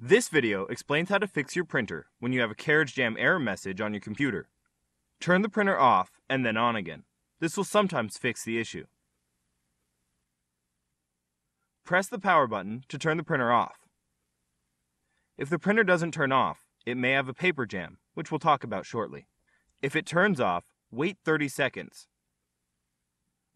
This video explains how to fix your printer when you have a carriage jam error message on your computer. Turn the printer off and then on again. This will sometimes fix the issue. Press the power button to turn the printer off. If the printer doesn't turn off, it may have a paper jam, which we'll talk about shortly. If it turns off, wait 30 seconds.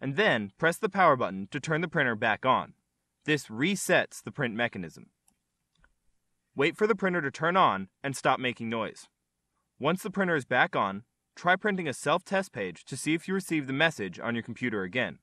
And then press the power button to turn the printer back on. This resets the print mechanism. Wait for the printer to turn on and stop making noise. Once the printer is back on, try printing a self-test page to see if you receive the message on your computer again.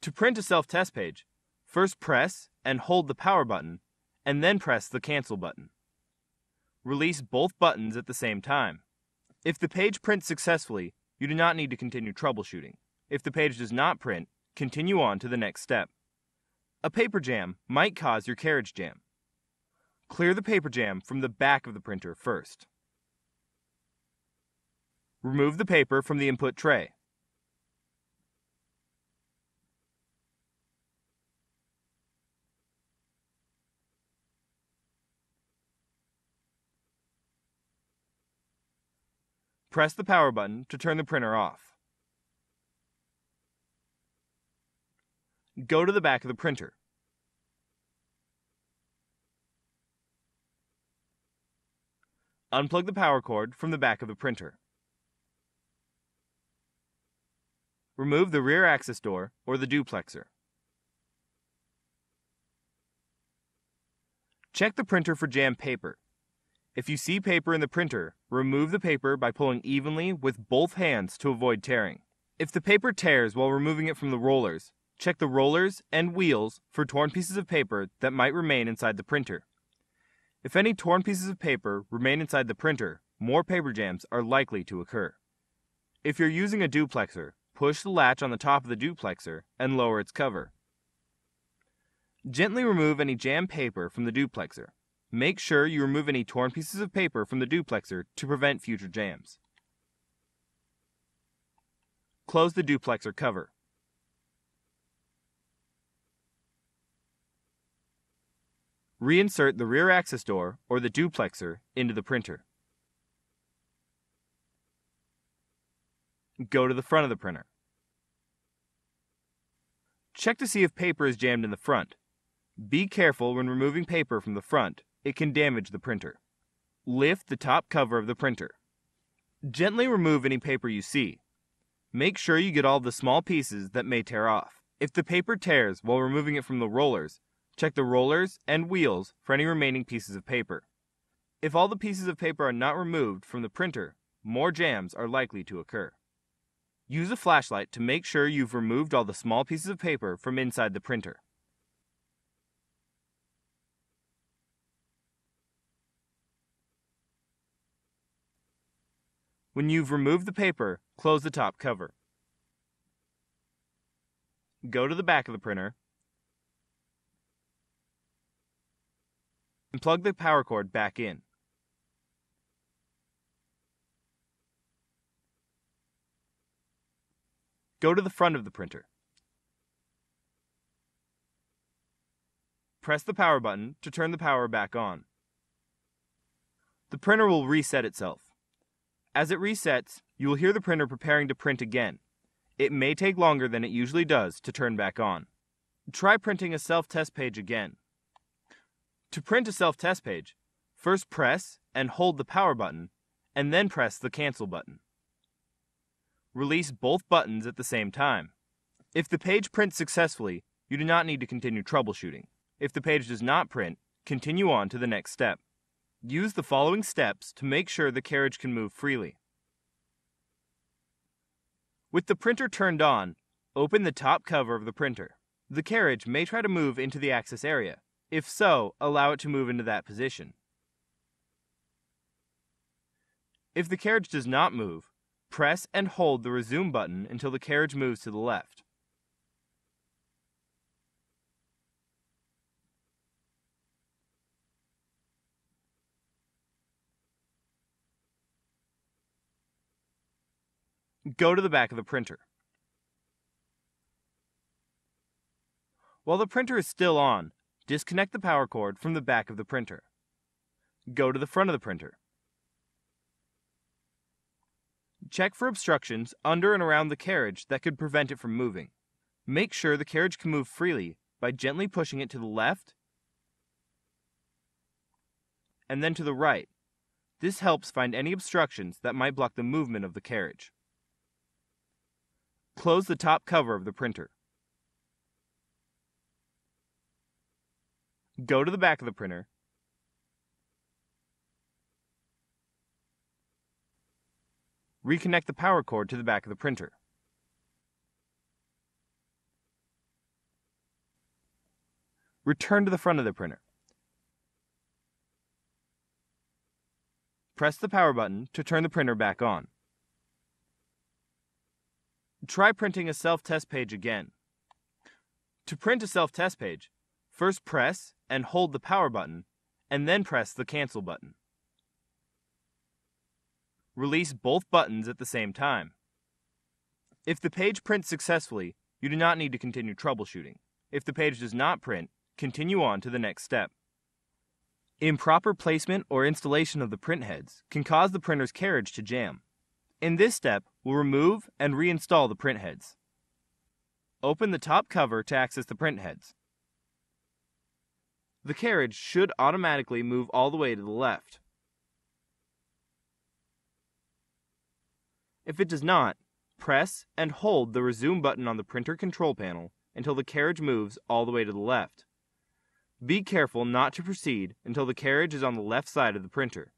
To print a self-test page, first press and hold the power button, and then press the cancel button. Release both buttons at the same time. If the page prints successfully, you do not need to continue troubleshooting. If the page does not print, continue on to the next step. A paper jam might cause your carriage jam. Clear the paper jam from the back of the printer first. Remove the paper from the input tray. Press the power button to turn the printer off. Go to the back of the printer. Unplug the power cord from the back of the printer. Remove the rear access door or the duplexer. Check the printer for jammed paper. If you see paper in the printer, remove the paper by pulling evenly with both hands to avoid tearing. If the paper tears while removing it from the rollers, check the rollers and wheels for torn pieces of paper that might remain inside the printer. If any torn pieces of paper remain inside the printer, more paper jams are likely to occur. If you're using a duplexer, push the latch on the top of the duplexer and lower its cover. Gently remove any jammed paper from the duplexer. Make sure you remove any torn pieces of paper from the duplexer to prevent future jams. Close the duplexer cover. Reinsert the rear access door or the duplexer into the printer. Go to the front of the printer. Check to see if paper is jammed in the front. Be careful when removing paper from the front. It can damage the printer. Lift the top cover of the printer. Gently remove any paper you see. Make sure you get all the small pieces that may tear off. If the paper tears while removing it from the rollers, check the rollers and wheels for any remaining pieces of paper. If all the pieces of paper are not removed from the printer, more jams are likely to occur. Use a flashlight to make sure you've removed all the small pieces of paper from inside the printer. When you've removed the paper, close the top cover. Go to the back of the printer and plug the power cord back in. Go to the front of the printer. Press the power button to turn the power back on. The printer will reset itself. As it resets, you will hear the printer preparing to print again. It may take longer than it usually does to turn back on. Try printing a self-test page again. To print a self-test page, first press and hold the power button, and then press the cancel button. Release both buttons at the same time. If the page prints successfully, you do not need to continue troubleshooting. If the page does not print, continue on to the next step. Use the following steps to make sure the carriage can move freely. With the printer turned on, open the top cover of the printer. The carriage may try to move into the access area. If so, allow it to move into that position. If the carriage does not move, press and hold the resume button until the carriage moves to the left. Go to the back of the printer. While the printer is still on, disconnect the power cord from the back of the printer. Go to the front of the printer. Check for obstructions under and around the carriage that could prevent it from moving. Make sure the carriage can move freely by gently pushing it to the left and then to the right. This helps find any obstructions that might block the movement of the carriage. Close the top cover of the printer. Go to the back of the printer. Reconnect the power cord to the back of the printer. Return to the front of the printer. Press the power button to turn the printer back on. Try printing a self-test page again. To print a self-test page, first press and hold the power button, and then press the cancel button. Release both buttons at the same time. If the page prints successfully, you do not need to continue troubleshooting. If the page does not print, continue on to the next step. Improper placement or installation of the print heads can cause the printer's carriage to jam. In this step, we'll remove and reinstall the print heads. Open the top cover to access the print heads. The carriage should automatically move all the way to the left. If it does not, press and hold the resume button on the printer control panel until the carriage moves all the way to the left. Be careful not to proceed until the carriage is on the left side of the printer.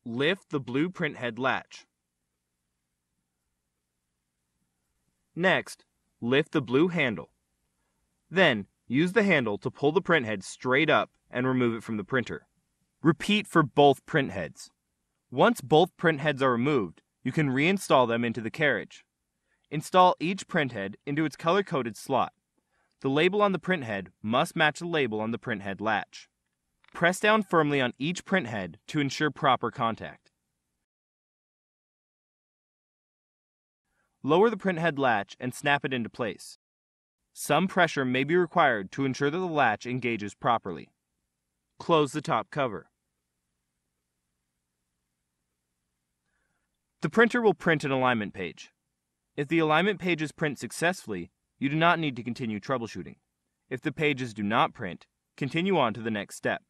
Lift the blue print head latch. Next, lift the blue handle. Then, use the handle to pull the print head straight up and remove it from the printer. Repeat for both print heads. Once both print heads are removed, you can reinstall them into the carriage. Install each print head into its color-coded slot. The label on the print head must match the label on the print head latch. Press down firmly on each print head to ensure proper contact. Lower the print head latch and snap it into place. Some pressure may be required to ensure that the latch engages properly. Close the top cover. The printer will print an alignment page. If the alignment pages print successfully, you do not need to continue troubleshooting. If the pages do not print, continue on to the next step.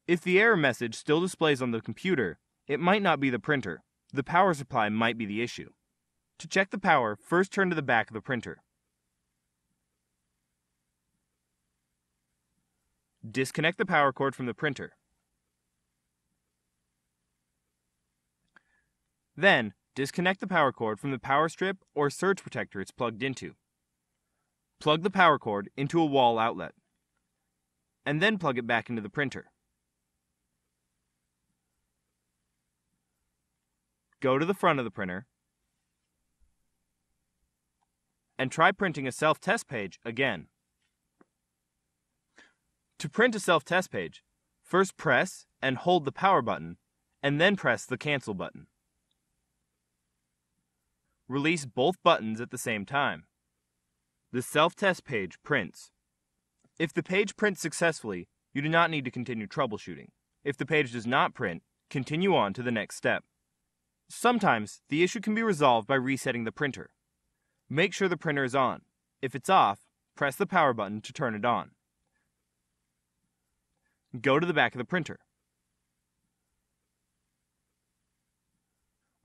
If the error message still displays on the computer, it might not be the printer. The power supply might be the issue. To check the power, first turn to the back of the printer. Disconnect the power cord from the printer. Then, disconnect the power cord from the power strip or surge protector it's plugged into. Plug the power cord into a wall outlet, and then plug it back into the printer. Go to the front of the printer and try printing a self-test page again. To print a self-test page, first press and hold the power button, and then press the cancel button. Release both buttons at the same time. The self-test page prints. If the page prints successfully, you do not need to continue troubleshooting. If the page does not print, continue on to the next step. Sometimes, the issue can be resolved by resetting the printer. Make sure the printer is on. If it's off, press the power button to turn it on. Go to the back of the printer.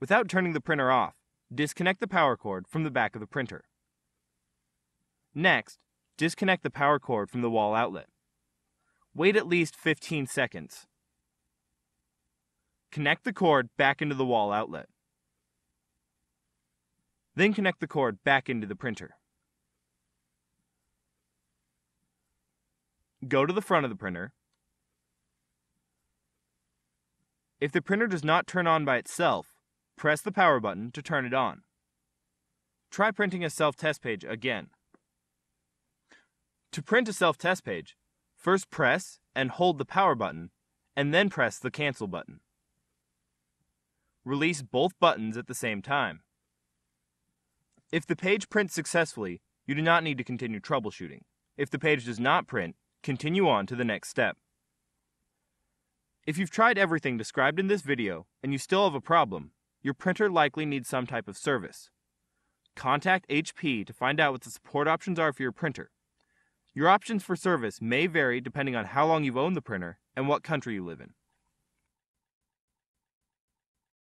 Without turning the printer off, disconnect the power cord from the back of the printer. Next, disconnect the power cord from the wall outlet. Wait at least 15 seconds. Connect the cord back into the wall outlet. Then connect the cord back into the printer. Go to the front of the printer. If the printer does not turn on by itself, press the power button to turn it on. Try printing a self-test page again. To print a self-test page, first press and hold the power button, and then press the Cancel button. Release both buttons at the same time. If the page prints successfully, you do not need to continue troubleshooting. If the page does not print, continue on to the next step. If you've tried everything described in this video and you still have a problem, your printer likely needs some type of service. Contact HP to find out what the support options are for your printer. Your options for service may vary depending on how long you've owned the printer and what country you live in.